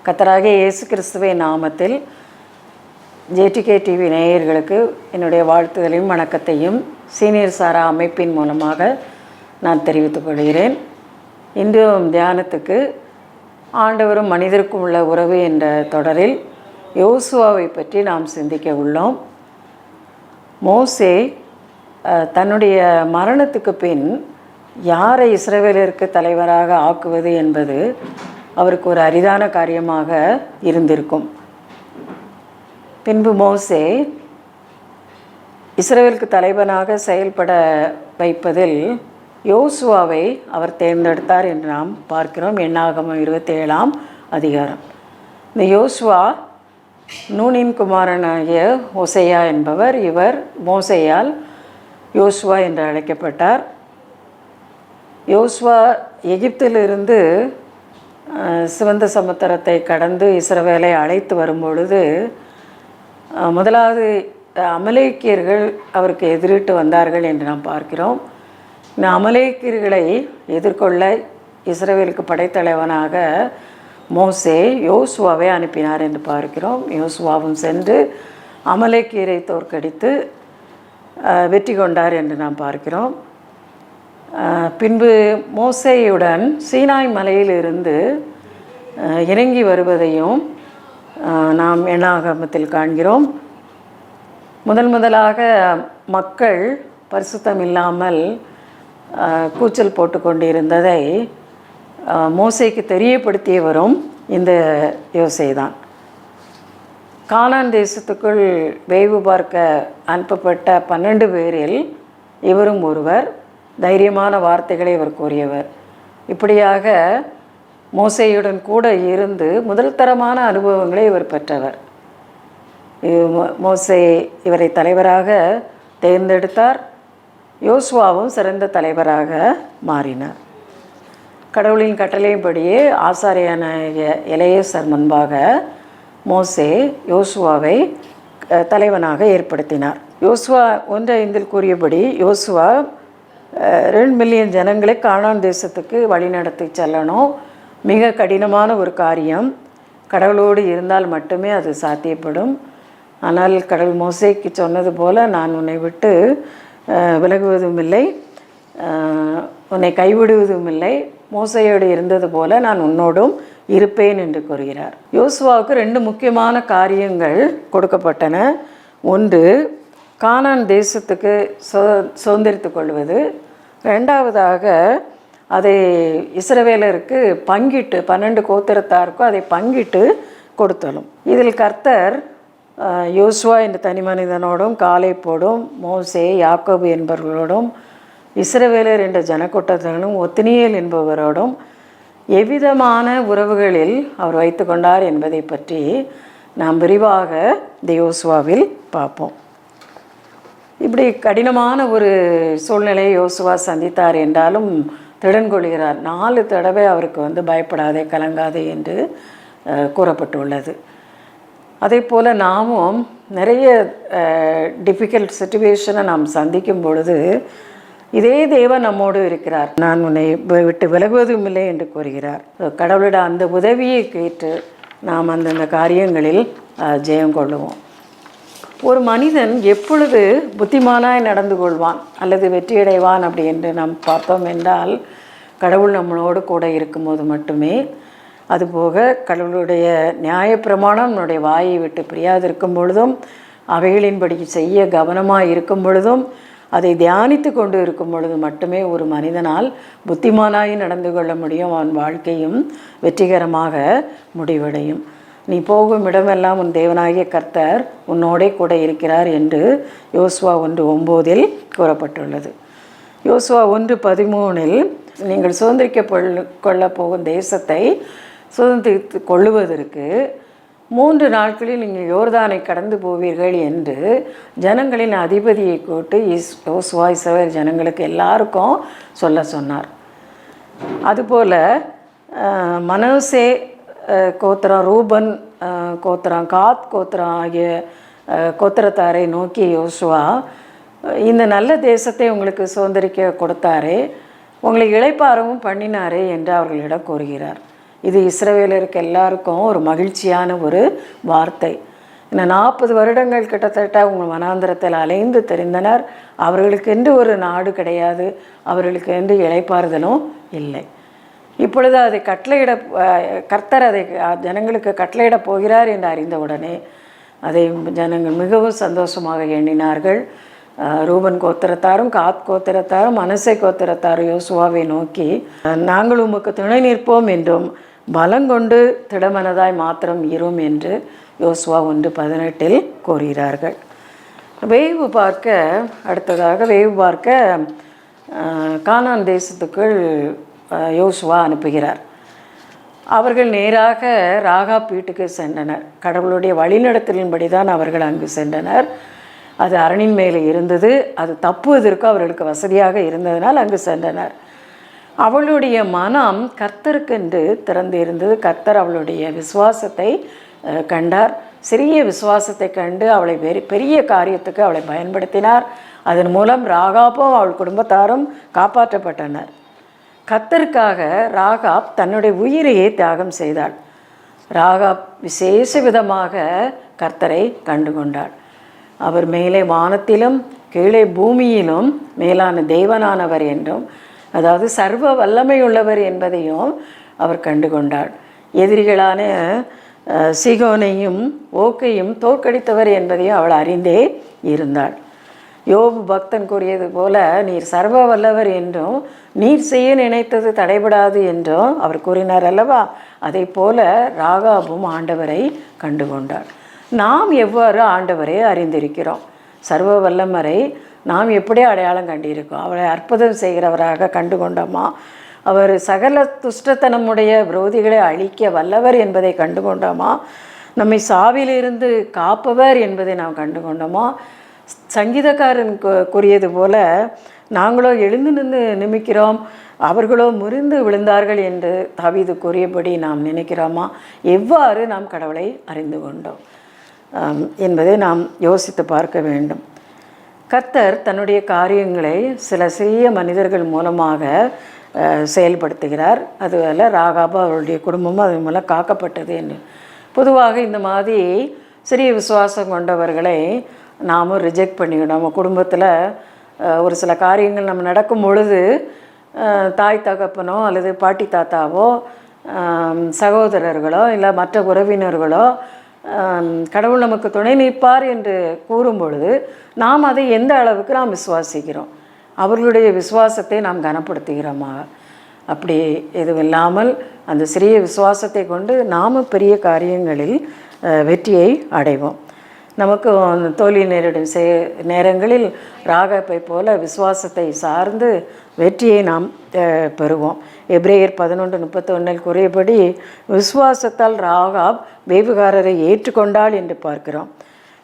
கர்த்தராகிய இயேசு கிறிஸ்துவின் நாமத்தில் ஜேடிகே டிவி நேயர்களுக்கு என்னுடைய வாழ்த்துதலையும் வணக்கத்தையும் சீனியர் சாரா அமைப்பின் மூலமாக நான் தெரிவித்துக் கொள்கிறேன். இன்றும் தியானத்துக்கு ஆண்டவரும் மனிதருக்கும் உள்ள உறவு என்ற தொடரில் யோசுவாவை பற்றி நாம் சிந்திக்க உள்ளோம். மோசே தன்னுடைய மரணத்துக்கு பின் யாரை இஸ்ரவேலருக்கு தலைவராக ஆக்குவது என்பது அவருக்கு ஒரு அரிதான காரியமாக இருந்திருக்கும். பின்பு மோசே இஸ்ரவேலுக்கு தலைவனாக செயல்பட வைப்பதில் யோசுவாவை அவர் தேர்ந்தெடுத்தார் என்று நாம் பார்க்கிறோம். எண்ணாகமம் 27ஆம் அதிகாரம். இந்த யோசுவா நூனின் குமாரனாகிய ஓசையா என்பவர். இவர் மோசேயால் யோசுவா என்று அழைக்கப்பட்டார். யோசுவா எகிப்திலிருந்து சிவந்த சமுத்திரத்தை கடந்து இஸ்ரவேலை அழைத்து வரும்பொழுது முதலாவது அமலேக்கியர்கள் அவருக்கு எதிரிட்டு வந்தார்கள் என்று நாம் பார்க்கிறோம். இந்த அமலேக்கியர்களை எதிர்கொள்ள இஸ்ரவேலுக்கு படைத்தலைவனாக மோசே யோசுவாவை அனுப்பினார் என்று பார்க்கிறோம். யோசுவாவும் சென்று அமலேக்கியரை தோற்கடித்து வெற்றி கொண்டார் என்று நாம் பார்க்கிறோம். பின்பு மோசேயுடன் சீனாய் மலையிலிருந்து இறங்கி வருவதையும் நாம் எண்ணாகமத்தில் காண்கிறோம். முதலாக மக்கள் பரிசுத்தம் இல்லாமல் கூச்சல் போட்டு கொண்டிருந்ததை மோசேக்கு தெரியப்படுத்தியவரும் இந்த யோசே தான். கானான் தேசத்துக்குள் வேவு பார்க்க அனுப்பப்பட்ட 12 பேரில் இவரும் ஒருவர். தைரியமான வார்த்தைகளை இவர் கூறியவர். இப்படியாக மோசேயுடன் கூட இருந்து முதல் தரமான அனுபவங்களை இவர் பெற்றவர். மோசே இவரை தலைவராக தேர்ந்தெடுத்தார். யோசுவாவும் சிறந்த தலைவராக மாறினார். கடவுளின் கட்டளையின்படியே ஆசாரியான எலெயாசார் முன்பாக மோசே யோசுவாவை தலைவனாக ஏற்படுத்தினார். யோசுவா 1:5 கூறியபடி யோசுவா 2 மில்லியன் ஜனங்களை கானான் தேசத்துக்கு வழிநடத்தி செல்லணும். மிக கடினமான ஒரு காரியம். கடவுளோடு இருந்தால் மட்டுமே அது சாத்தியப்படும். ஆனால் கடவுள் மோசேக்கு சொன்னது போல், நான் உன்னை விட்டு விலகுவதும் இல்லை, உன்னை கைவிடுவதும் இல்லை, மோசையோடு இருந்தது போல நான் உன்னோடும் இருப்பேன் என்று கூறுகிறார். யோசுவாவுக்கு 2 முக்கியமான காரியங்கள் கொடுக்கப்பட்டன. ஒன்று, கானான் தேசத்துக்கு சுதந்திரித்து கொள்வது. ரெண்டாவதாக அதை இஸ்ரவேலருக்கு பங்கிட்டு 12 கோத்திரத்தாருக்கும் அதை பங்கிட்டு கொடுத்தலும். இதில் கர்த்தர் யோசுவா என்ற தனி மனிதனோடும், காலேப்போடும், மோசே, யாக்கோபு என்பவர்களோடும், இஸ்ரவேலர் என்ற ஜனக்கூட்டத்தினரும், ஒத்னியேல் என்பவரோடும் எவ்விதமான உறவுகளில் அவர் வைத்து கொண்டார் என்பதை பற்றி நாம் விரிவாக இந்த யோசுவாவில் பார்ப்போம். இப்படி கடினமான ஒரு சூழ்நிலையை யோசுவா சந்தித்தார் என்றாலும் திடன் கொள்கிறார். 4 தடவை அவருக்கு பயப்படாதே, கலங்காதே என்று கூறப்பட்டுள்ளது. அதே போல் நாமும் நிறைய டிஃபிகல்ட் சிச்சுவேஷனை நாம் சந்திக்கும் பொழுது இதே தேவன் நம்மோடு இருக்கிறார். நான் உன்னை விட்டு விலகுவதும் இல்லை என்று கூறுகிறார். கடவுளோட அந்த உதவியை கேட்டு நாம் அந்தந்த காரியங்களில் ஜெயம் கொள்ளுவோம். ஒரு மனிதன் எப்பொழுது புத்திமானாய் நடந்து கொள்வான் அல்லது வெற்றியடைவான் அப்படி என்று நாம் பார்த்தோம் என்றால், கடவுள் நம்மளோடு கூட இருக்கும்போது மட்டுமே. அதுபோக கடவுளுடைய நியாயப்பிரமாணம் நம்முடைய வாயை விட்டு பிரியாதிருக்கும் பொழுதும், அவைகளின்படி செய்ய கவனமாக இருக்கும் பொழுதும், அதை தியானித்து கொண்டு இருக்கும் பொழுது மட்டுமே ஒரு மனிதனால் புத்திமானாய் நடந்து கொள்ள முடியும். அவன் வாழ்க்கையும் வெற்றிகரமாக முடிவடையும். நீ போகும் இடமெல்லாம் உன் தேவனாகிய கர்த்தர் உன்னோடே கூட இருக்கிறார் என்று யோசுவா 1:9 கூறப்பட்டுள்ளது. யோசுவா 1:13 நீங்கள் சுதந்திரிக்க கொள்ளப் போகும் தேசத்தை சுதந்திரித்து கொள்ளுவதற்கு 3 நாட்களில் நீங்கள் யோர்தானை கடந்து போவீர்கள் என்று ஜனங்களின் அதிபதியை கூட்டு யோசுவா இஸ்ரவேல் ஜனங்களுக்கு எல்லாருக்கும் சொன்னார். அதுபோல் மனோசே கோத்திரம், ரூபன் கோத்திரம், காத் கோத்திரம் ஆகிய கோத்திரத்தாரை நோக்கி யோசுவா இந்த நல்ல தேசத்தை உங்களுக்கு சுதந்திரிக்க கொடுத்தாரே, உங்களை இளைப்பாறவும் பண்ணினாரே என்று அவர்களிடம் கூறுகிறார். இது இஸ்ரவேலருக்கு எல்லாருக்கும் ஒரு மகிழ்ச்சியான ஒரு வார்த்தை. இந்த 40 வருடங்கள் கிட்டத்தட்ட அவங்க வனாந்திரத்தில் அலைந்து தெரிந்தனர். அவர்களுக்கென்று ஒரு நாடு கிடையாது, அவர்களுக்கென்று இளைப்பாறுதலும் இல்லை. இப்பொழுது அதை கட்டளையிட கர்த்தர் அதை ஜனங்களுக்கு கட்டளையிடப் போகிறார் என்று அறிந்தவுடனே அதை ஜனங்கள் மிகவும் சந்தோஷமாக எண்ணினார்கள். ரூபன் கோத்திரத்தாரும் காத் கோத்திரத்தாரும் மனசே கோத்திரத்தாரும் யோசுவாவை நோக்கி, நாங்கள் உமக்கு துணை நிற்போம் என்றும் பலங்கொண்டு திடமனதாய் மாத்திரம் இரும் என்று யோசுவா 1:18 கூறுகிறார்கள். அடுத்ததாக வேவு பார்க்க கானான் தேசத்துக்குள் யோசுவா அனுப்புகிறார். அவர்கள் நேராக ராகாப் வீட்டுக்கு சென்றனர். கடவுளுடைய வழிநடத்தலின்படி தான் அவர்கள் அங்கு சென்றனர். அது அரணின் மேலே இருந்தது. அது தப்புவதற்கு அவர்களுக்கு வசதியாக இருந்ததனால் அங்கு சென்றனர். அவளுடைய மனம் கர்த்தருக்கென்று திறந்து இருந்தது. கர்த்தர் அவளுடைய விசுவாசத்தை கண்டார். சிறிய விசுவாசத்தை கண்டு அவளை பெரிய காரியத்துக்கு அவளை பயன்படுத்தினார். அதன் மூலம் ராகாப்பும் அவள் குடும்பத்தாரும் காப்பாற்றப்பட்டனர். கர்த்தருக்காக ராகாப் தன்னுடைய உயிரையே தியாகம் செய்தாள். ராகாப் விசேஷ விதமாக கர்த்தரை கண்டு கொண்டாள். அவர் மேலே வானத்திலும் கீழே பூமியிலும் மேலான தேவனானவர் என்றும், அதாவது சர்வ வல்லமையுள்ளவர் என்பதையும் அவர் கண்டு கொண்டாள். எதிரிகளான சீகோனையும் ஓக்கையும் தோற்கடித்தவர் என்பதையும் அவள் அறிந்தே இருந்தாள். யோபு பக்தன் கூறியது போல, நீர் சர்வ வல்லவர் என்றும் நீர் செய்ய நினைத்தது தடைபடாது என்றும் அவர் கூறினார் அல்லவா? அதை போல ராகாபும் ஆண்டவரை கண்டு கொண்டாள். நாம் எவ்வாறு ஆண்டவரை அறிந்திருக்கிறோம்? சர்வ வல்லமரை நாம் எப்படி அடையாளம் கண்டிருக்கோம்? அவரை அற்புதம் செய்கிறவராக கண்டு கொண்டோமா? அவர் சகல துஷ்டத்தனமுடைய விரோதிகளை அழிக்க வல்லவர் என்பதை கண்டு கொண்டோமா? நம்மை சாவிலிருந்து காப்பவர் என்பதை நாம் கண்டு கொண்டோமா? சங்கீதக்காரன் கூறியது போல, நாங்களோ எழுந்து நின்று நிமிக்கிறோம், அவர்களோ முறிந்து விழுந்தார்கள் என்று தாவீது கூறியபடி நாம் நினைக்கிறோமா? எவ்வாறு நாம் கடவுளை அறிந்து கொண்டோம் என்பதை நாம் யோசித்து பார்க்க வேண்டும். கர்த்தர் தன்னுடைய காரியங்களை சில சிறிய மனிதர்கள் மூலமாக செயல்படுத்துகிறார். அதுவல்ல ராகாபா அவருடைய குடும்பமும் அதன் மூலம் காக்கப்பட்டது என்று. பொதுவாக இந்த மாதிரி சிறிய விசுவாசம் கொண்டவர்களை நாமும் ரிஜெக்ட் பண்ணிவிடும். நம்ம குடும்பத்தில் ஒரு சில காரியங்கள் நம்ம நடக்கும் பொழுது தாய் தகப்பனோ அல்லது பாட்டி தாத்தாவோ சகோதரர்களோ இல்லை மற்ற உறவினர்களோ கடவுள் நமக்கு துணை நிற்பார் என்று கூறும் பொழுது நாம் அதை எந்த அளவுக்கு நாம் விசுவாசிக்கிறோம், அவர்களுடைய விசுவாசத்தை நாம் கனப்படுத்துகிறோமா? அப்படி எதுவில்லாமல் அந்த சிறிய விசுவாசத்தை கொண்டு நாம் பெரிய காரியங்களில் வெற்றியை அடைவோம். நமக்கு தோல்வி நேரிடும் நேரங்களில் ராகாப்பை போல விசுவாசத்தை சார்ந்து வெற்றியை நாம் பெறுவோம். எபிரேயர் 11:31 கூறியபடி விசுவாசத்தால் ராகாப் வேவுகாரரை ஏற்றுக்கொண்டாள் என்று பார்க்கிறோம்.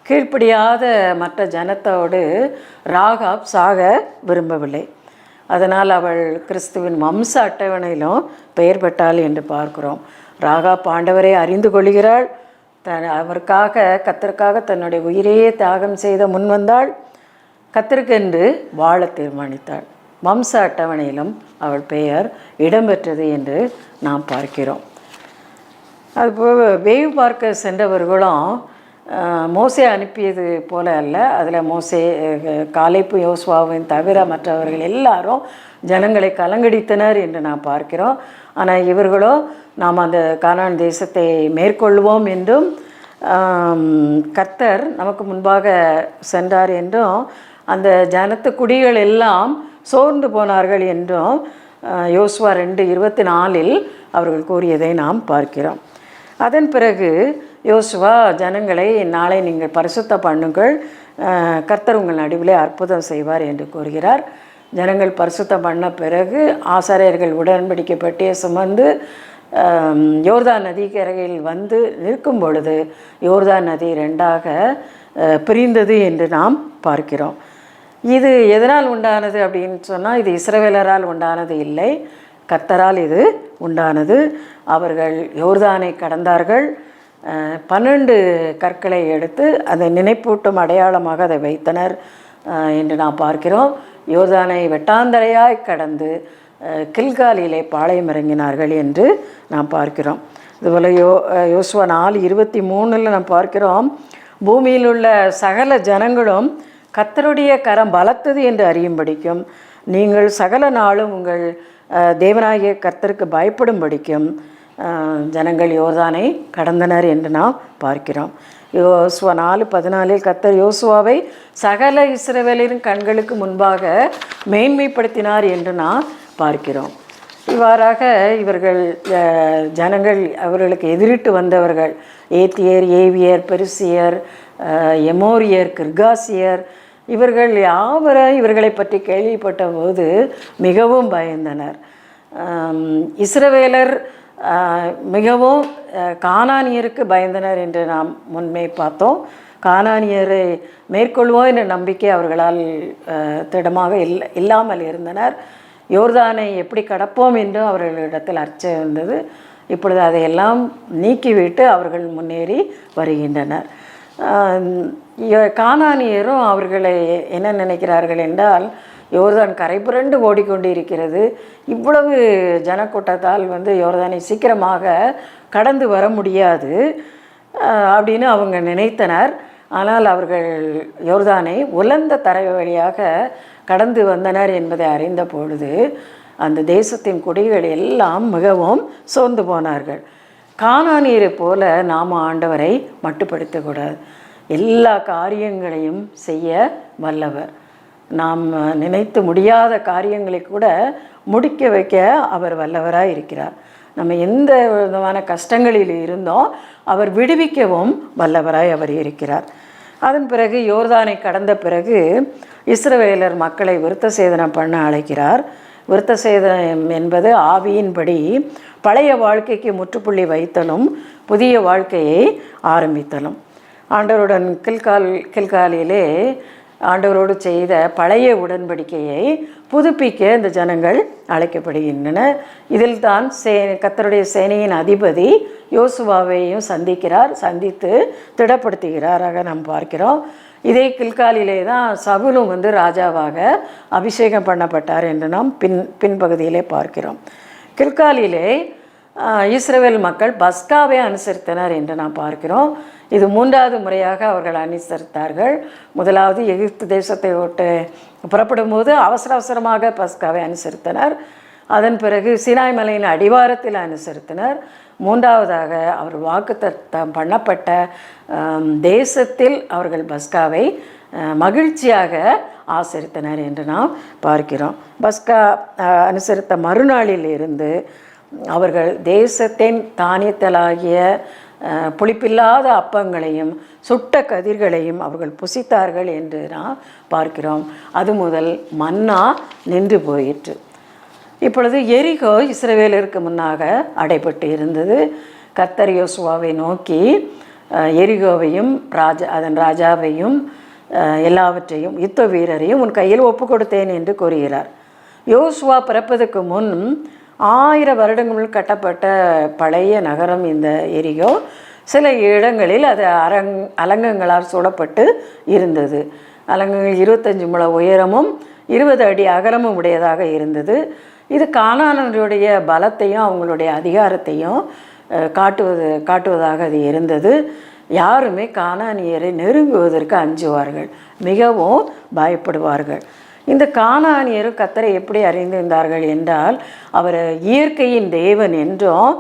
கீழ்ப்படியாத மற்ற ஜனத்தோடு ராகாப் சாக விரும்பவில்லை. அதனால் அவள் கிறிஸ்துவின் வம்ச அட்டவணையிலும் பெயர் பெற்றாள் என்று பார்க்கிறோம். ராகாப் ஆண்டவரை அறிந்து கொள்கிறாள். அவருக்காக கர்த்தருக்காக தன்னுடைய உயிரையே தியாகம் செய்த முன்வந்தாள். கர்த்தருக்கென்று வாழ தீர்மானித்தாள். வம்ச அட்டவணையிலும் அவள் பெயர் இடம்பெற்றது என்று நாம் பார்க்கிறோம். அதுபோக வேவு பார்க்க சென்றவர்களும் மோசே அனுப்பியது போல அல்ல. அதில் மோசே காலேப்பு யோசுவாவின் தவிர மற்றவர்கள் எல்லாரும் ஜனங்களை கலங்கடித்தனர் என்று நாம் பார்க்கிறோம். ஆனால் இவர்களோ நாம் அந்த கானான் தேசத்தை மேற்கொள்வோம் என்றும் கர்த்தர் நமக்கு முன்பாக சென்றார் என்றும் அந்த ஜனத்து குடிகள் எல்லாம் சோர்ந்து போனார்கள் என்றும் யோசுவா 2:24 அவர்கள் கூறியதை நாம் பார்க்கிறோம். அதன் பிறகு யோசுவா ஜனங்களை, நாளை நீங்கள் பரிசுத்த பண்ணுங்கள், கர்த்தர் உங்கள் நடுவிலே அற்புதம் செய்வார் என்று கூறுகிறார். ஜனங்கள் பரிசுத்தம் பண்ண பிறகு ஆசாரியர்கள் உடன்படிக்கை பெட்டியை சுமந்து யோர்தான் நதிக்கரையில் வந்து நிற்கும் பொழுது யோர்தான் நதி 2ஆக பிரிந்தது என்று நாம் பார்க்கிறோம். இது எதனால் உண்டானது அப்படின்னு சொன்னால், இது இஸ்ரவேலரால் உண்டானது இல்லை, கர்த்தரால் இது உண்டானது. அவர்கள் யோர்தானை கடந்தார்கள். 12 கற்களை எடுத்து அதை நினைப்பூட்டும் அடையாளமாக அதை வைத்தனர் என்று நாம் பார்க்கிறோம். யோர்தானை வெட்டாந்தரையாய் கடந்து கில்காலிலே பாளையம் இறங்கினார்கள் என்று நாம் பார்க்கிறோம். இதுபோல் யோசுவா 4:23 நாம் பார்க்கிறோம், பூமியில் உள்ள சகல ஜனங்களும் கர்த்தருடைய கரம் பலத்தது என்று அறியும்படிக்கும் நீங்கள் சகல நாளும் உங்கள் தேவனாகிய கர்த்தருக்கு பயப்படும்படிக்கும் ஜனங்கள் யோர்தானை கடந்தனர் என்று நாம் பார்க்கிறோம். யோசுவா 4:14 கர்த்தர் யோசுவாவை சகல இஸ்ரவேலின் கண்களுக்கு முன்பாக மேன்மைப்படுத்தினார் என்று நாம் பார்க்கிறோம். இவ்வாறாக இவர்கள் ஜனங்கள் அவர்களுக்கு எதிரிட்டு வந்தவர்கள் ஏத்தியர், ஏவியர், பெருசியர், எமோரியர், கிர்காசியர், இவர்கள் யாவரும் இவர்களை பற்றி கேள்விப்பட்ட போது மிகவும் பயந்தனர். இஸ்ரவேலர் மிகவும் கானானியருக்கு பயந்தனர் என்று நாம் முன்பே பார்த்தோம். கானானியரை மேற்கொள்வோம் என்ற நம்பிக்கை அவர்களால் திடமாக இல்லாமல் இருந்தனர். யோர்தானை எப்படி கடப்போம் என்று அவர்களிடத்தில் அச்சம் இருந்தது. இப்பொழுது அதையெல்லாம் நீக்கிவிட்டு அவர்கள் முன்னேறி வருகின்றனர். கானானியரும் அவர்களை என்ன நினைக்கிறார்கள் என்றால், யோர்தான் கரை புரண்டு ஓடிக்கொண்டு இருக்கிறது, இவ்வளவு ஜனக்கூட்டத்தால் யோர்தானை சீக்கிரமாக கடந்து வர முடியாது அப்படின்னு அவங்க நினைத்தனர். ஆனால் அவர்கள் யோர்தானை உலர்ந்த தரை வழியாக கடந்து வந்தனர் என்பதை அறிந்த பொழுது அந்த தேசத்தின் குடிகள் எல்லாம் மிகவும் சோர்ந்து போனார்கள். கானானியரை போல நாம் ஆண்டவரை மட்டுப்படுத்தக்கூடாது. எல்லா காரியங்களையும் செய்ய வல்லவர். நாம் நினைத்து முடியாத காரியங்களை கூட முடிக்க வைக்க அவர் வல்லவராக இருக்கிறார். நம்ம எந்த விதமான கஷ்டங்களில் இருந்தோம் அவர் விடுவிக்கவும் வல்லவராய் அவர் இருக்கிறார். அதன் பிறகு யோர்தானை கடந்த பிறகு இஸ்ரவேலர் மக்களை விருத்த சேதனம் பண்ண அழைக்கிறார். விருத்த சேதனம் என்பது ஆவியின்படி பழைய வாழ்க்கைக்கு முற்றுப்புள்ளி வைத்தலும் புதிய வாழ்க்கையை ஆரம்பித்தலும். ஆண்டவருடன் கில்காலிலே ஆண்டவரோடு செய்த பழைய உடன்படிக்கையை புதுப்பிக்க இந்த ஜனங்கள் அழைக்கப்படுகின்றன. இதில் தான் கர்த்தருடைய சேனையின் அதிபதி யோசுவாவையும் சந்தித்து திடப்படுத்துகிறாராக நாம் பார்க்கிறோம். இதே கில்காலிலே தான் சவுலும் ராஜாவாக அபிஷேகம் பண்ணப்பட்டார் என்று நாம் பின்பகுதியிலே பார்க்கிறோம். கில்காலிலே இஸ்ரவேல் மக்கள் பஸ்காவை அனுசரித்தனர் என்று நாம் பார்க்கிறோம். இது 3வது முறையாக அவர்கள் அனுசரித்தார்கள். முதலாவது எகிப்து தேசத்தை விட்டு புறப்படும் போது அவசரமாக பஸ்காவை அனுசரித்தனர். அதன் பிறகு சீனாய் மலையின் அடிவாரத்தில் அனுசரித்தனர். 3வதாக அவர் வாக்குத்தத்தம் பண்ணப்பட்ட தேசத்தில் அவர்கள் பஸ்காவை மகிழ்ச்சியாக ஆசரித்தனர் என்று நாம் பார்க்கிறோம். பஸ்கா அனுசரித்த மறுநாளில் இருந்து அவர்கள் தேசத்தின் தானியத்தலாகிய புளிப்பில்லாத அப்பங்களையும் சுட்ட கதிர்களையும் அவர்கள் புசித்தார்கள் என்று நாம் பார்க்கிறோம். அது முதல் மன்னா நின்று போயிற்று. இப்பொழுது எரிகோ இஸ்ரவேலருக்கு முன்னாக அடைபட்டு இருந்தது. கர்த்தர் யோசுவாவை நோக்கி எரிகோவையும் அதன் ராஜாவையும் எல்லாவற்றையும் யுத்த வீரரையும் உன் கையில் ஒப்பு கொடுத்தேன் என்று கூறுகிறார். யோசுவா பிறப்பதற்கு முன் 1000 வருடங்கள் கட்டப்பட்ட பழைய நகரம் இந்த எரிகோ. சில இடங்களில் அது அலங்கங்களால் சூழப்பட்டு இருந்தது. அலங்கங்கள் 25 முழ உயரமும் 20 அடி அகலமும் உடையதாக இருந்தது. இது கானானியருடைய பலத்தையும் அவங்களுடைய அதிகாரத்தையும் காட்டுவதாக அது இருந்தது. யாருமே கானானியரை நெருங்குவதற்கு அஞ்சுவார்கள், மிகவும் பயப்படுவார்கள். இந்த கானானியரும் கர்த்தரை எப்படி அறிந்திருந்தார்கள் என்றால், அவர் இயற்கையின் தேவன் என்றும்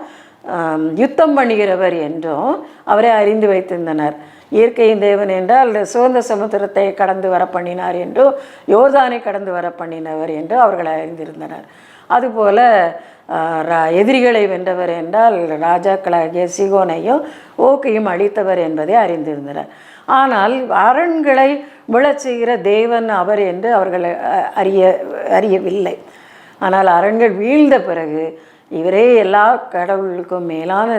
யுத்தம் பண்ணுகிறவர் என்றும் அவரை அறிந்து வைத்திருந்தனர். இயற்கையின் தேவன் என்றால் சுதந்திர சமுத்திரத்தை கடந்து வர பண்ணினார் என்றும் யோர்தானை கடந்து வர பண்ணினவர் என்று அவர்கள் அறிந்திருந்தனர். அதுபோல் எதிரிகளை வென்றவர் என்றால் ராஜாக்களாகிய சிகோனையும் ஓக்கையும் அழித்தவர் என்பதை அறிந்திருந்தனர். ஆனால் அரண்களை விழச் செய்கிற தேவன் அவர் என்று அவர்கள் அறியவில்லை. ஆனால் அரண்கள் வீழ்ந்த பிறகு இவரே எல்லா கடவுளுக்கும் மேலான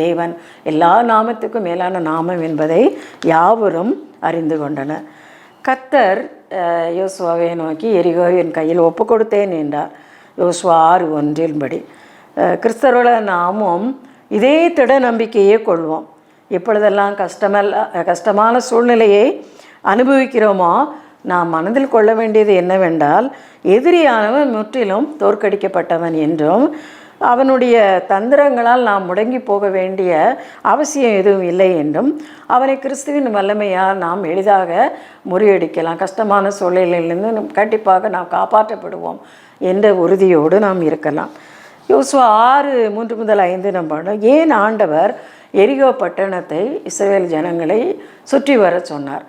தேவன், எல்லா நாமத்துக்கும் மேலான நாமம் என்பதை யாவரும் அறிந்து கொண்டனர். கர்த்தர் யோசுவாவை நோக்கி எரிகோவின் கையில் ஒப்பு கொடுத்தேன் என்றார். யோசுவா 6:1 கிறிஸ்தவர்கள நாமும் இதே திட நம்பிக்கையே கொள்வோம். எப்பொழுதெல்லாம் கஷ்டமான சூழ்நிலையை அனுபவிக்கிறோமோ நாம் மனதில் கொள்ள வேண்டியது என்னவென்றால், எதிரியானவன் முற்றிலும் தோற்கடிக்கப்பட்டவன் என்றும் அவனுடைய தந்திரங்களால் நாம் முடங்கி போக வேண்டிய அவசியம் எதுவும் இல்லை என்றும், அவனை கிறிஸ்துவின் வல்லமையால் நாம் எளிதாக முறியடிக்கலாம், கஷ்டமான சூழ்நிலையிலிருந்து கண்டிப்பாக நாம் காப்பாற்றப்படுவோம் என்ற உறுதியோடு நாம் இருக்கலாம். யோசுவா 6:3-5 நம்ம ஏன் ஆண்டவர் எரிகோ பட்டணத்தை இஸ்ரவேல் ஜனங்களை சுற்றி வர சொன்னார்.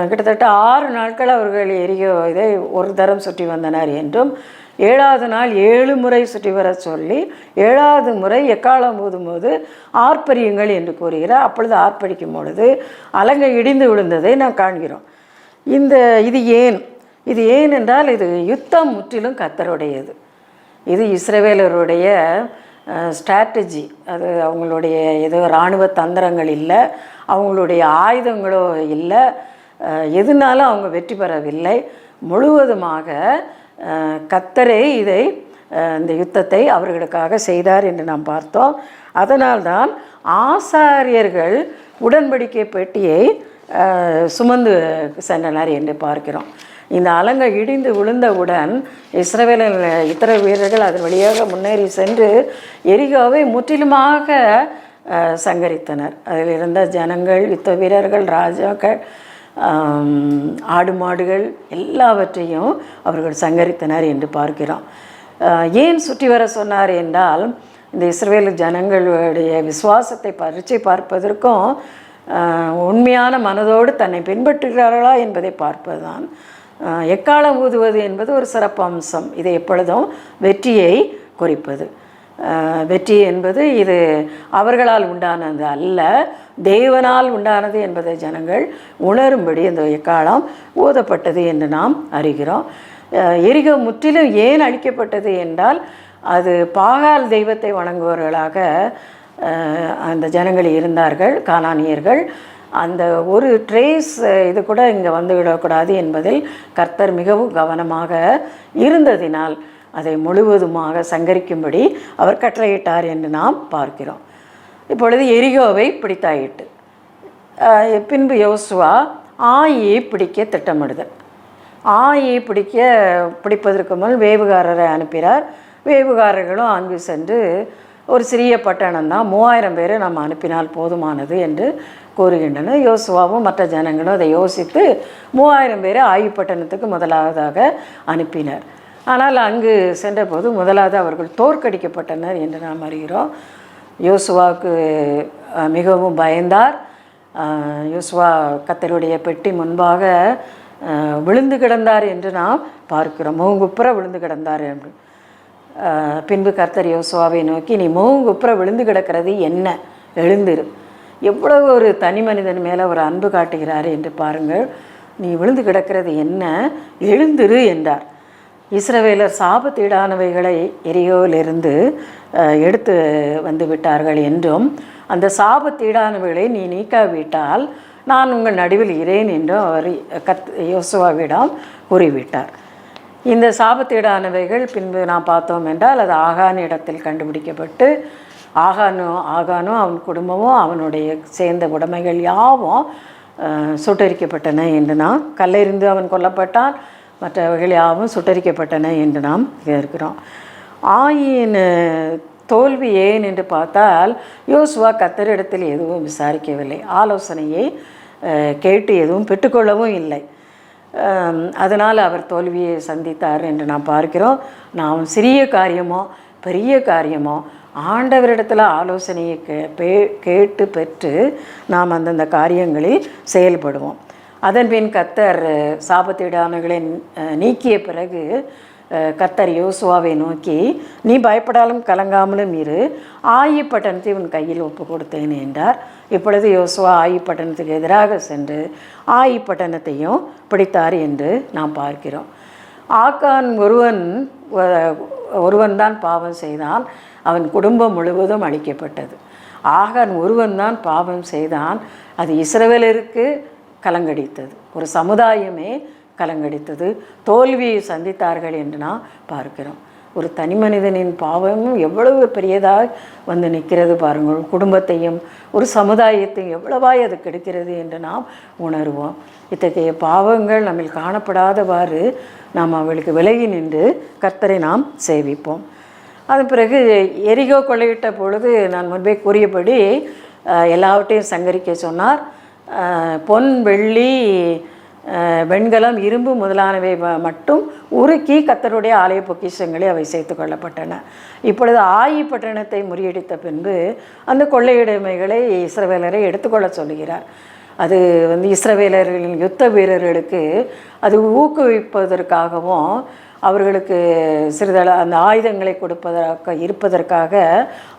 கிட்டத்தட்ட 6 நாட்கள் அவர்கள் எரிகோ இதை ஒரு தரம் சுற்றி வந்தனர் என்றும், 7வது நாள் 7 முறை சுற்றி வர சொல்லி 7வது முறை எக்காலம் ஊதும்போது ஆர்ப்பரியுங்கள் என்று கூறுகிறார். அப்பொழுது ஆர்ப்பரிக்கும் பொழுது அலங்கை இடிந்து விழுந்ததை நாம் காண்கிறோம். இது ஏன் என்றால், இது யுத்தம் முற்றிலும் கர்த்தருடையது. இது இஸ்ரவேலருடைய ஸ்ட்ராட்டஜி. அது அவங்களுடைய ஏதோ இராணுவ தந்திரங்கள் இல்லை, அவங்களுடைய ஆயுதங்களோ இல்லை, எதுனாலும் அவங்க வெற்றி பெறவில்லை. முழுவதுமாக கர்த்தரே இந்த யுத்தத்தை அவர்களுக்காக செய்தார் என்று நாம் பார்த்தோம். அதனால்தான் ஆசாரியர்கள் உடன்படிக்கை பெட்டியை சுமந்து சென்றனர் என்று பார்க்கிறோம். இந்த அலங்கை இடிந்து விழுந்தவுடன் இஸ்ரவேலின் இத்தர வீரர்கள் அதன் வழியாக முன்னேறி சென்று எரிகோவை முற்றிலுமாக சங்கரித்தனர். அதில் இருந்த ஜனங்கள், யுத்த வீரர்கள், ராஜாக்கள், ஆடு மாடுகள் எல்லாவற்றையும் அவர்கள் சங்கரித்தனர் என்று பார்க்கிறோம். ஏன் சுற்றி வர சொன்னார் என்றால், இந்த இஸ்ரவேல் ஜனங்களுடைய விசுவாசத்தை பரீட்சை பார்ப்பதற்கும் உண்மையான மனதோடு தன்னை பின்பற்றுகிறார்களா என்பதை பார்ப்பதுதான். எக்காலம் ஊதுவது என்பது ஒரு சிறப்பு அம்சம். இது எப்பொழுதும் வெற்றியை குறிப்பது. வெற்றி என்பது இது அவர்களால் உண்டானது அல்ல, தேவனால் உண்டானது என்பதை ஜனங்கள் உணரும்படி இந்த எக்காலம் ஊதப்பட்டது என்று நாம் அறிகிறோம். எரிகோ முற்றிலும் ஏன் அழிக்கப்பட்டது என்றால், அது பாகால் தெய்வத்தை வணங்குபவர்களாக அந்த ஜனங்கள் இருந்தார்கள், கானானியர்கள். அந்த ஒரு ட்ரேஸ் இது கூட இங்கே வந்துவிடக்கூடாது என்பதில் கர்த்தர் மிகவும் கவனமாக இருந்ததினால் அதை முழுவதுமாக சங்கரிக்கும்படி அவர் கட்டளையிட்டார் என்று நாம் பார்க்கிறோம். இப்பொழுது எரிகோவை பிடித்தாயிட்டு பின்பு யோசுவா ஆயை பிடிக்க திட்டமிடுதல். ஆயை பிடிப்பதற்கு முன் வேவுகாரரை அனுப்பினார். வேவுகாரர்களும் அங்கு சென்று ஒரு சிறிய பட்டணம் தான், 3000 பேரை நம்ம அனுப்பினால் போதுமானது என்று கூறுகின்றனர். யோசுவாவும் மற்ற ஜனங்களும் அதை யோசித்து 3000 பேரை ஆயி பட்டணத்துக்கு முதலாவதாக அனுப்பினர். ஆனால் அங்கு சென்றபோது முதலாவது அவர்கள் தோற்கடிக்கப்பட்டனர் என்று நாம் அறிகிறோம். யோசுவாவுக்கு மிகவும் பயந்தார். யோசுவா கர்த்தருடைய பெட்டி முன்பாக விழுந்து கிடந்தார் என்று நாம் பார்க்கிறோம். முகங்குப்புற விழுந்து கிடந்தார் என்று. பின்பு கர்த்தர் யோசுவாவை நோக்கி, நீ முகங்குப்புற விழுந்து கிடக்கிறது என்ன, எழுந்திரு. எவ்வளவு ஒரு தனி மனிதன் மேலே ஒரு அன்பு காட்டுகிறார் என்று பாருங்கள். நீ விழுந்து கிடக்கிறது என்ன, எழுந்திரு என்றார். இஸ்ரவேலர் சாபத்தீடானவைகளை எரியோவிலிருந்து எடுத்து வந்து விட்டார்கள் என்றும், அந்த சாபத்தீடானவைகளை நீ நீக்காவிட்டால் நான் உங்கள் நடுவில் இரேன் என்றும் அவர் யோசுவாவிடம் கூறிவிட்டார். இந்த சாபத்தீடானவைகள் பின்பு நாம் பார்த்தோம் என்றால், அது ஆகான் இடத்தில் கண்டுபிடிக்கப்பட்டு ஆகானும் அவன் குடும்பமும் அவனுடைய சேர்ந்த உடைமைகள் யாவும் சுட்டரிக்கப்பட்டன என்று நாம், கல்லெறிந்து அவன் கொல்லப்பட்டான், மற்றவர்கள் யாவும் சுட்டரிக்கப்பட்டன என்று நாம் இருக்கிறோம். ஆயின் தோல்வி ஏன் என்று பார்த்தால், யோசுவா கர்த்தரிடத்தில் எதுவும் விசாரிக்கவில்லை, ஆலோசனையை கேட்டு எதுவும் பெற்றுக்கொள்ளவும் இல்லை. அதனால் அவர் தோல்வியை சந்தித்தார் என்று நாம் பார்க்கிறோம். நாம் சிறிய காரியமோ பெரிய காரியமோ ஆண்டவரிடத்தில் ஆலோசனையை கேட்டு பெற்று நாம் அந்தந்த காரியங்களில் செயல்படுவோம். அதன்பின் கர்த்தர் சாபத்தீடானவர்களை நீக்கிய பிறகு கர்த்தர் யோசுவாவை நோக்கி, நீ பயப்படாலும் கலங்காமலும் இரு, ஆயி பட்டணத்தை உன் கையில் ஒப்பு கொடுத்தேன் என்றார். இப்பொழுது யோசுவா ஆயி பட்டணத்துக்கு எதிராக சென்று ஆயி பட்டணத்தையும் பிடித்தார் என்று நாம் பார்க்கிறோம். ஆகான் ஒருவன்தான் பாவம் செய்தான், அவன் குடும்பம் முழுவதும் அழிக்கப்பட்டது. ஆகான் ஒருவன்தான் பாவம் செய்தான், அது இஸ்ரவேலருக்கு கலங்கடித்தது, ஒரு சமுதாயமே கலங்கடித்தது, தோல்வியை சந்தித்தார்கள் என்று நாம் பார்க்கிறோம். ஒரு தனி மனிதனின் பாவமும் எவ்வளவு பெரியதாக வந்து நிற்கிறது பாருங்கள். குடும்பத்தையும் ஒரு சமுதாயத்தையும் எவ்வளவாய் அது கெடுக்கிறது என்று நாம் உணர்வோம். இத்தகைய பாவங்கள் நம்மில் காணப்படாதவாறு நாம் அவளுக்கு விலகி நின்று கர்த்தரை நாம் சேவிப்போம். அதன் பிறகு எரிகோ கொள்ளையிட்ட பொழுது நான் முன்பே கூறியபடி எல்லாவற்றையும் சங்கரிக்க சொன்னார். பொன், வெள்ளி, வெண்கலம், இரும்பு முதலானவை மட்டும் உருக்கி கர்த்தருடைய ஆலய பொக்கிஷங்களை அவை சேர்த்து கொள்ளப்பட்டன. இப்பொழுது ஆயி பட்டணத்தை முறியடித்த பின்பு அந்த கொள்ளையுடைமைகளை இஸ்ரவேலரை எடுத்துக்கொள்ள சொல்லுகிறார். அது வந்து இஸ்ரவேலர்களின் யுத்த வீரர்களுக்கு அது ஊக்குவிப்பதற்காகவும் அவர்களுக்கு சிறிதள அந்த ஆயுதங்களை இருப்பதற்காக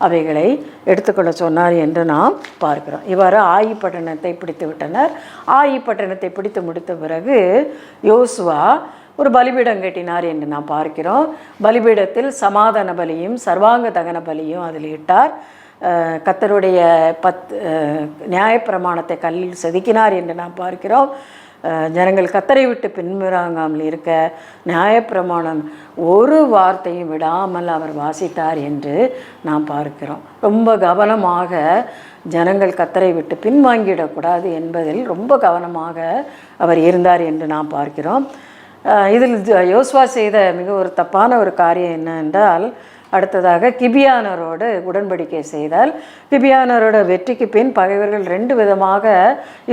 அவைகளை எடுத்துக்கொள்ள சொன்னார் என்று நாம் பார்க்கிறோம். இவ்வாறு ஆயி பட்டணத்தை பிடித்து விட்டனர். ஆயி பட்டணத்தை பிடித்து முடித்த பிறகு யோசுவா ஒரு பலிபீடம் கட்டினார் என்று நாம் பார்க்கிறோம். பலிபீடத்தில் சமாதான பலியும் சர்வாங்க தகன பலியும் அதில் இட்டார். கர்த்தருடைய நியாயப்பிரமாணத்தை கல்லில் செதுக்கினார் என்று நாம் பார்க்கிறோம். ஜனங்கள் கர்த்தரை விட்டு பின்வாங்காமல் இருக்க நியாயப்பிரமாணம் ஒரு வார்த்தையும் விடாமல் அவர் வாசித்தார் என்று நாம் பார்க்கிறோம். ரொம்ப கவனமாக ஜனங்கள் கர்த்தரை விட்டு பின்வாங்கிடக்கூடாது என்பதில் ரொம்ப கவனமாக அவர் இருந்தார் என்று நாம் பார்க்கிறோம். இதில் யோசுவா செய்த மிக ஒரு தப்பான ஒரு காரியம் என்ன என்றால், அடுத்ததாக கிபியானரோடு உடன்படிக்கை செய்தால் கிபியானரோட வெற்றிக்கு பின் பகைவர்கள் 2 விதமாக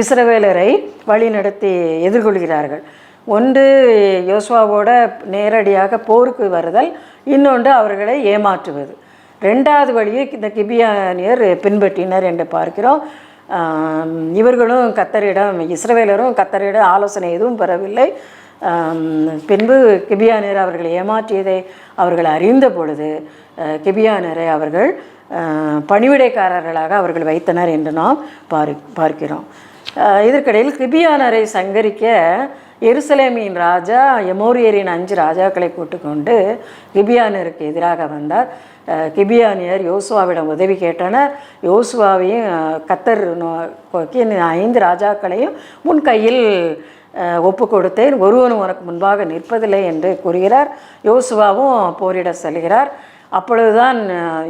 இஸ்ரவேலரை வழிநடத்தி எதிர்கொள்கிறார்கள். ஒன்று யோசுவாவோட நேரடியாக போருக்கு வருதல், இன்னொன்று அவர்களை ஏமாற்றுவது. 2வது வழியை இந்த கிபியானியர் பின்பற்றினர் என்று பார்க்கிறோம். இவர்களும் கர்த்தரிடம், இஸ்ரவேலரும் கர்த்தரிடம் ஆலோசனை எதுவும் பெறவில்லை. பின்பு கிபியானியர் அவர்கள் ஏமாற்றியதை அவர்கள் அறிந்த பொழுது கிபியானியரை அவர்கள் பணிவிடைக்காரர்களாக அவர்கள் வைத்தனர் என்று நாம் பார்க்கிறோம். இதற்கிடையில் கிபியானரை சங்கரிக்க எருசலேமின் ராஜா எமோரியரின் 5 ராஜாக்களை கூட்டுக்கொண்டு கிபியானருக்கு எதிராக வந்தார். கிபியானியர் யோசுவாவிடம் உதவி கேட்டனர். யோசுவாவையும் கர்த்தர் 5 ராஜாக்களையும் முன் கையில் ஒப்பு கொடுத்தேன், ஒருவனும் உனக்கு முன்பாக நிற்பதில்லை என்று கூறுகிறார். யோசுவாவும் போரிட செல்கிறார். அப்பொழுதுதான்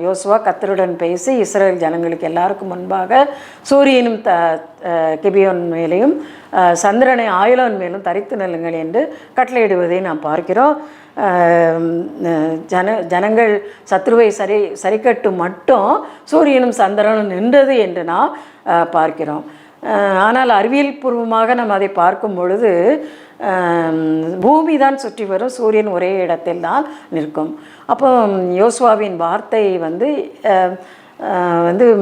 யோசுவா கர்த்தருடன் பேசி இஸ்ரவேல் ஜனங்களுக்கு எல்லாருக்கும் முன்பாக சூரியனும் கிபியோன் மேலேயும் சந்திரனை ஆயுளன் மேலும் தரித்து நெல்லுங்கள் என்று கட்டளையிடுவதை நாம் பார்க்கிறோம். ஜனங்கள் சத்ருவை சரிக்கட்டும் மட்டும் சூரியனும் சந்திரனும் நின்றது என்று நாம் பார்க்கிறோம். ஆனால் அறிவியல் பூர்வமாக நம்ம அதை பார்க்கும் பொழுது பூமி தான் சுற்றி வரும், சூரியன் ஒரே இடத்தில் தான் நிற்கும். அப்போ யோசுவாவின் வார்த்தை வந்து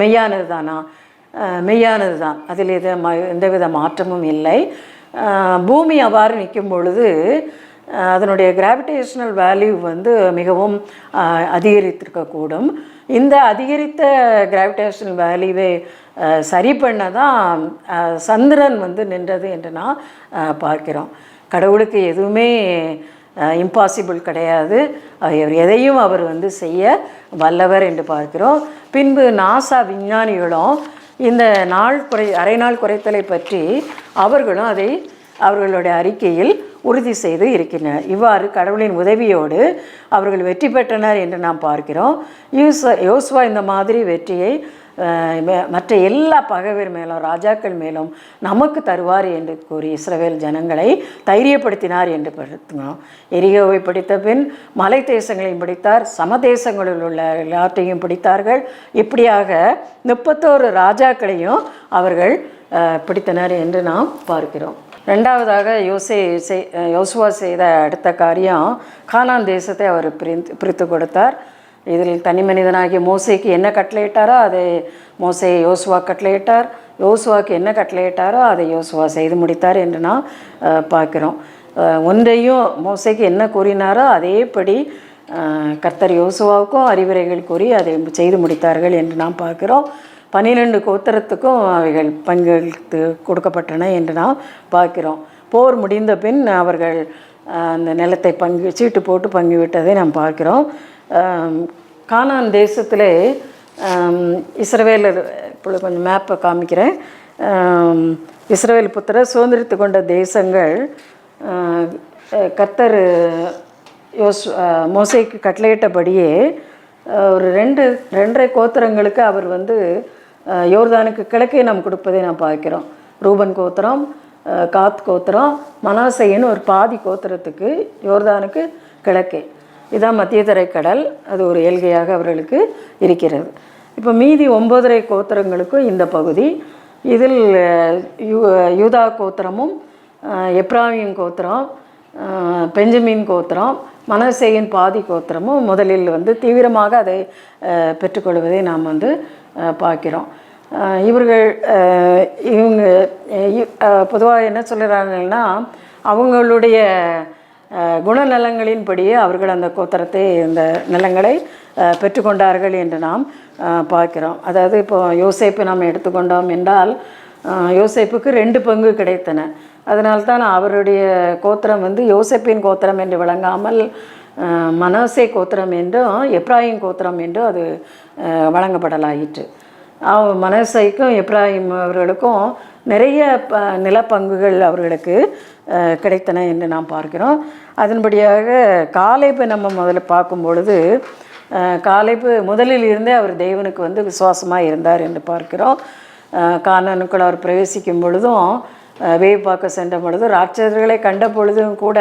மெய்யானது தானா? மெய்யானது தான், அதில் எந்தவித மாற்றமும் இல்லை. பூமி அவ்வாறு நிற்கும் பொழுது அதனுடைய கிராவிடேஷனல் வேல்யூ வந்து மிகவும் அதிகரித்திருக்கக்கூடும். இந்த அதிகரித்த கிராவிடேஷனல் வேல்யூவை சரி பண்ண தான் சந்திரன் வந்து நின்றது என்று நான் பார்க்கிறோம். கடவுளுக்கு எதுவுமே இம்பாசிபிள் கிடையாது. எதையும் அவர் வந்து செய்ய வல்லவர் என்று பார்க்கிறோம். பின்பு நாசா விஞ்ஞானிகளும் இந்த அரை நாள் குறைத்தலை பற்றி அவர்களும் அதை அவர்களுடைய அறிக்கையில் உறுதி செய்து இருக்கின்றனர். இவ்வாறு கடவுளின் உதவியோடு அவர்கள் வெற்றி பெற்றனர் என்று நாம் பார்க்கிறோம். யோசுவா இந்த மாதிரி வெற்றியை மற்ற எல்லா பகைவர் மேலும் ராஜாக்கள் மேலும் நமக்கு தருவார் என்று கூறி இஸ்ரவேல் ஜனங்களை தைரியப்படுத்தினார் என்று படுத்தினோம். எரிகோவை பிடித்த பின் மலை தேசங்களையும் பிடித்தார், சமதேசங்களில் உள்ள எல்லாத்தையும் பிடித்தார்கள். இப்படியாக 31 ராஜாக்களையும் அவர்கள் பிடித்தனர் என்று நாம் பார்க்கிறோம். 2வதாக யோசுவா செய்த அடுத்த காரியம், கானான் தேசத்தை அவர் பிரித்து கொடுத்தார். இதில் தனி மனிதனாகிய மோசேக்கு என்ன கட்டளையிட்டாரோ அதை மோசே யோசுவா கட்டளையிட்டார். யோசுவாவுக்கு என்ன கட்டளையிட்டாரோ அதை யோசுவா செய்து முடித்தார் என்று நாம் பார்க்கிறோம். ஒன்றையும் மோசேக்கு என்ன கூறினாரோ அதேபடி கர்த்தர் யோசுவாவுக்கும் அறிவுரைகள் கூறி அதை செய்து முடித்தார்கள் என்று நாம் பார்க்கிறோம். 12 கோத்திரத்துக்கும் அவைகள் பங்களித்து கொடுக்கப்பட்டன என்று நாம் பார்க்கிறோம். போர் முடிந்த பின் அவர்கள் அந்த நிலத்தை சீட்டு போட்டு பங்கு விட்டதை நாம் பார்க்கிறோம். கானான் தேசத்திலே இஸ்ரவேலர், இப்பொழுது கொஞ்சம் மேப்பை காமிக்கிறேன். இஸ்ரவேல் புத்திரர் சுதந்திரித்து கொண்ட தேசங்கள் கர்த்தர் மோசேக்கு கட்டளையிட்டபடியே ஒரு 2.5 கோத்திரங்களுக்கு அவர் வந்து யோர்தானுக்கு கிழக்கே நாம் கொடுப்பதை நாம் பார்க்கிறோம். ரூபன் கோத்திரம், காத் கோத்திரம், மனாசேயின் ஒரு பாதி கோத்திரத்துக்கு யோர்தானுக்கு கிழக்கே. இதுதான் மத்திய தரைக்கடல். அது ஒரு எல்கையாக அவர்களுக்கு இருக்கிறது. இப்போ மீதி 9.5 கோத்திரங்களுக்கும் இந்த பகுதி. இதில் யூதா கோத்திரமும் எப்ராயிம் கோத்திரம், பெஞ்சமின் கோத்திரம், மனசேயின் பாதி கோத்திரமும் முதலில் வந்து தீவிரமாக அதை பெற்றுக்கொள்வதை நாம் வந்து பார்க்கிறோம். இவங்க பொதுவாக என்ன சொல்கிறாங்கன்னா, அவங்களுடைய குணநலங்களின்படியே அவர்கள் அந்த கோத்திரத்தை, இந்த நிலங்களை பெற்றுக்கொண்டார்கள் என்று நாம் பார்க்கிறோம். அதாவது இப்போ யோசேப்பு நாம் எடுத்துக்கொண்டோம் என்றால், யோசேப்புக்கு 2 பங்கு கிடைத்தன. அதனால்தான் அவருடைய கோத்திரம் வந்து யோசேப்பின் கோத்திரம் என்று விளங்காமல் மனாசே கோத்திரம் என்றும் எப்ராயிம் கோத்திரம் என்றும் அது வழங்கப்படலாயிற்று. மனாசேக்கும் எப்ராயிம் அவர்களுக்கும் நிறைய நிலப்பங்குகள் அவர்களுக்கு கிடைத்தன என்று நாம் பார்க்கிறோம். அதன்படியாக காலேபை நம்ம முதல்ல பார்க்கும் பொழுது, காலேபு முதலில் இருந்தே அவர் தேவனுக்கு வந்து விசுவாசமாக இருந்தார் என்று பார்க்கிறோம். கானானுக்குள் அவர் பிரவேசிக்கும் பொழுதும், வேவு பார்க்க சென்ற பொழுதும், ராட்சதர்களை கண்ட பொழுதும் கூட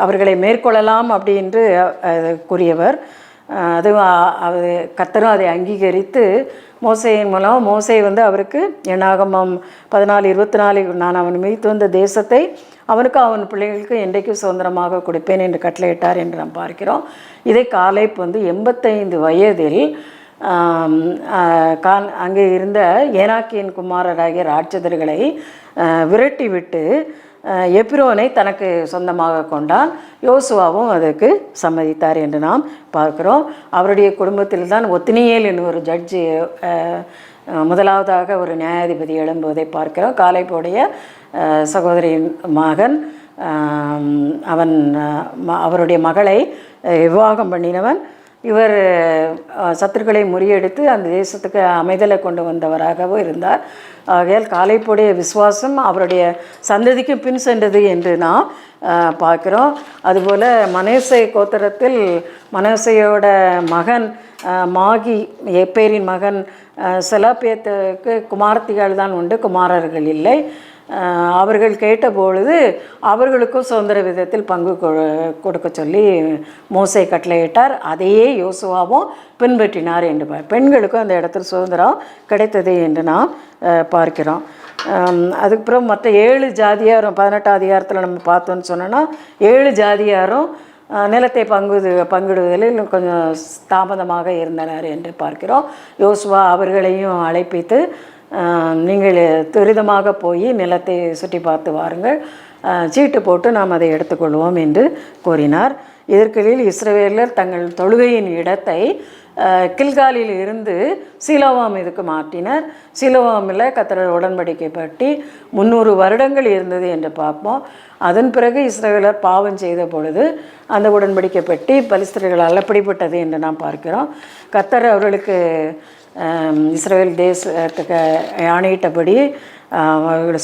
அவர்களை மேற்கொள்ளலாம் அப்படின்று கூறியவர். அதுவும் கர்த்தரும் அதை அங்கீகரித்து மோசேயின் மூலம், மோசே வந்து அவருக்கு என்னாகமம் 14:24 நான் அவன் மீது வந்த தேசத்தை அவனுக்கு அவன் பிள்ளைகளுக்கு என்றைக்கும் சுதந்திரமாக கொடுப்பேன் என்று கட்டளையிட்டார் என்று நாம் பார்க்கிறோம். இதை காலேப் வந்து 85 வயதில் அங்கே இருந்த ஏனாக்கியின் குமாரராகிய ராட்சதர்களை விரட்டிவிட்டு எப்ரோனை தனக்கு சொந்தமாக கொண்டான். யோசுவாவும் அதற்கு சம்மதித்தார் என்று நாம் பார்க்கிறோம். அவருடைய குடும்பத்தில் தான் ஒத்தினியேல் என்னும் ஒரு ஜட்ஜி முதலாவதாக ஒரு நியாயாதிபதி எழும்புவதை பார்க்கிறோம். காலேபுடைய சகோதரியின் மகன், அவருடைய மகளை விவாகம் பண்ணினவன். இவர் சத்துருக்களை முறியடித்து அந்த தேசத்துக்கு அமைதலை கொண்டு வந்தவராகவும் இருந்தார். ஆகையால் காலேபுடைய விசுவாசம் அவருடைய சந்ததிக்கு பின் சென்றது என்று நாம் பார்க்கிறோம். அதுபோல் மனேசே கோத்திரத்தில் மனேசையோட மகன் மாகி, எப்பேரின் மகன் செலாபேத்துக்கு குமாரத்திகள் தான் உண்டு, குமாரர்கள் இல்லை. அவர்கள் கேட்டபொழுது அவர்களுக்கும் சுதந்திர விதத்தில் பங்கு கொடுக்க சொல்லி மோசே கட்டளையிட்டார். அதையே யோசுவாவும் பின்பற்றினார் என்று பெண்களுக்கும் அந்த இடத்துல சுதந்திரம் கிடைத்தது என்று நாம் பார்க்கிறோம். அதுக்கப்புறம் மற்ற 7 ஜாதியாரும் 18ஆம் அதிகாரத்தில் நம்ம பார்த்தோன்னு சொன்னோன்னா, 7 ஜாதியாரும் நிலத்தை பங்கிடுவதில் கொஞ்சம் தாமதமாக இருந்தனர் என்று பார்க்கிறோம். யோசுவா அவர்களையும் அழைப்பித்து, நீங்கள் துரிதமாக போய் நிலத்தை சுற்றி பார்த்து வாருங்கள், சீட்டு போட்டு நாம் அதை எடுத்துக்கொள்வோம் என்று கூறினார். இதற்கிடையில் இஸ்ரவேலர் தங்கள் தொழுகையின் இடத்தை கில்காலில் இருந்து சீலோவாம் இதுக்கு மாற்றினர். சீலோவாமில் கர்த்தர் உடன்படிக்கை பற்றி 300 வருடங்கள் இருந்தது என்று பார்ப்போம். அதன் பிறகு இஸ்ரவேலர் பாவம் செய்த பொழுது அந்த உடன்படிக்கை பற்றி பலிஸ்தர்களால் பிடிபட்டது என்று நாம் பார்க்கிறோம். கர்த்தர் அவர்களுக்கு இஸ்ரவேல் தேசத்துக்கு ஆணையிட்டபடி அவர்களை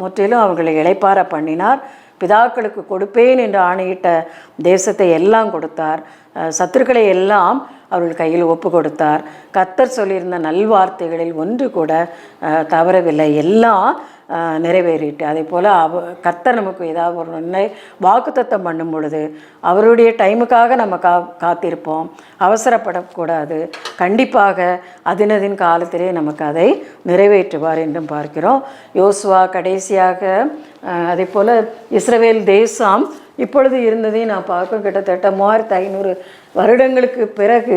முற்றிலும் அவர்களை இளைப்பார பண்ணினார். பிதாக்களுக்கு கொடுப்பேன் என்று ஆணையிட்ட தேசத்தை எல்லாம் கொடுத்தார். சத்துருக்களை எல்லாம் அவர்கள் கையில் ஒப்பு கொடுத்தார். கர்த்தர் சொல்லியிருந்த நல்வார்த்தைகளில் ஒன்று கூட தவறவில்லை, எல்லாம் நிறைவேறிட்டு. அதே போல் கர்த்தர் நமக்கு ஏதாவது ஒரு வாக்குத்தத்தம் பண்ணும் பொழுது அவருடைய டைமுக்காக நம்ம காத்திருப்போம், அவசரப்படக்கூடாது. கண்டிப்பாக அதினதின் காலத்திலே நமக்கு அதை நிறைவேற்றுவார் என்றும் பார்க்கிறோம். யோசுவா கடைசியாக அதே போல் இஸ்ரவேல் தேசம் இப்பொழுது இருந்ததையும் நான் பார்க்க, கிட்டத்தட்ட 3500 வருடங்களுக்கு பிறகு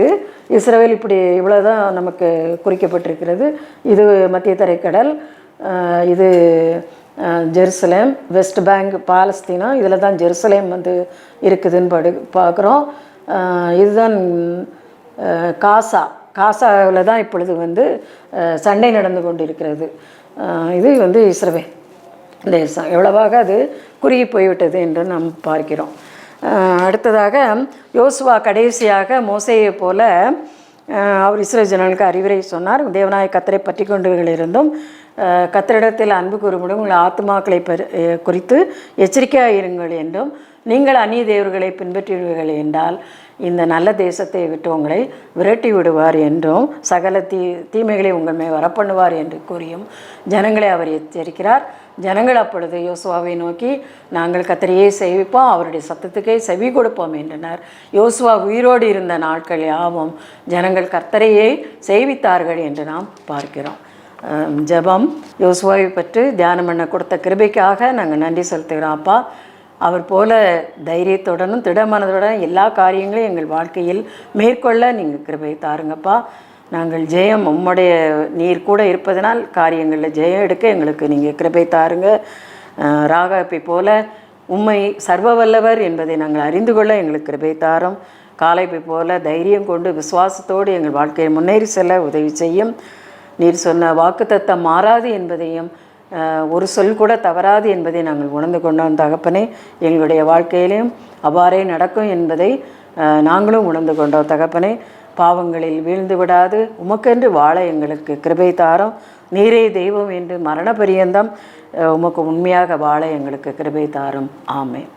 இஸ்ரவேல் இவ்வளோதான் நமக்கு குறிக்கப்பட்டிருக்கிறது. இது மத்திய தரைக்கடல், இது ஜெருசலேம், வெஸ்ட் பேங்க் பாலஸ்தீனா, இதில் தான் ஜெருசலேம் வந்து இருக்குதுன்னு பார்க்குறோம். இதுதான் காசாவில் தான் இப்பொழுது வந்து சண்டை நடந்து கொண்டு இருக்கிறது. இது வந்து இஸ்ரவேல் தேசம். எவ்வளவாக அது குறுகி போய்விட்டது என்று நாம் பார்க்கிறோம். அடுத்ததாக யோசுவா கடைசியாக மோசேயை போல அவர் இஸ்ரவேல் ஜனங்களுக்கு அறிவுரை சொன்னார். தேவனாய கர்த்தரை பற்றி கொண்டவர்களிருந்தும் கர்த்தரிடத்தில் அன்பு கூறும்படி உங்கள் ஆத்துமாக்களை குறித்து எச்சரிக்கையாக இருங்கள் என்றும், நீங்கள் அந்நிய தேவர்களை பின்பற்றுவீர்கள் என்றால் இந்த நல்ல தேசத்தை விட்டு உங்களை விரட்டி விடுவார் என்றும் சகல தீமைகளை உங்கள் மேல் வரப்பண்ணுவார் என்று கூறியும் ஜனங்களை அவர் எச்சரிக்கிறார். ஜனங்கள் அப்பொழுது யோசுவாவை நோக்கி நாங்கள் கர்த்தரையே சேவிப்போம், அவருடைய சத்தத்துக்கே செவி கொடுப்போம் என்றனர். யோசுவா உயிரோடு இருந்த நாட்கள் யாவும் ஜனங்கள் கர்த்தரையே சேவித்தார்கள் என்று நாம் பார்க்கிறோம். ஜெபம். யோசுவாவை பற்றி தியானம் பண்ண கொடுத்த கிருபைக்காக நாங்கள் நன்றி செலுத்துகிறோம் அப்பா. அவர் போல தைரியத்துடனும் திடமனதுடன் எல்லா காரியங்களையும் எங்கள் வாழ்க்கையில் மேற்கொள்ள நீங்கள் கிருபை தாருங்கப்பா. நாங்கள் ஜெயம் உம்முடைய நீர் கூட இருப்பதனால் காரியங்களில் ஜெயம் எடுக்க எங்களுக்கு நீங்கள் கிருபை தாருங்க. ராகாப்பை போல உம்மை சர்வ வல்லவர் என்பதை நாங்கள் அறிந்து கொள்ள எங்களுக்கு கிருபை தாரும். காலைப்பை போல தைரியம் கொண்டு விசுவாசத்தோடு எங்கள் வாழ்க்கையை முன்னேறி செல்ல உதவி செய்யும். நீர் சொன்ன வாக்குத்தத்தம் மாறாது என்பதையும் ஒரு சொல் கூட தவறாது என்பதை நாங்கள் உணர்ந்து கொண்டோம் தகப்பனே. எங்களுடைய வாழ்க்கையிலையும் அவ்வாறே நடக்கும் என்பதை நாங்களும் உணர்ந்து கொண்டோம் தகப்பனே. பாவங்களில் வீழ்ந்து விடாது உமக்கென்று வாழ எங்களுக்கு கிருபை தாரும். நீரே தெய்வம் என்று மரண பரியந்தம் உமக்கு உண்மையாக வாழ எங்களுக்கு கிருபை தாரும். ஆமென்.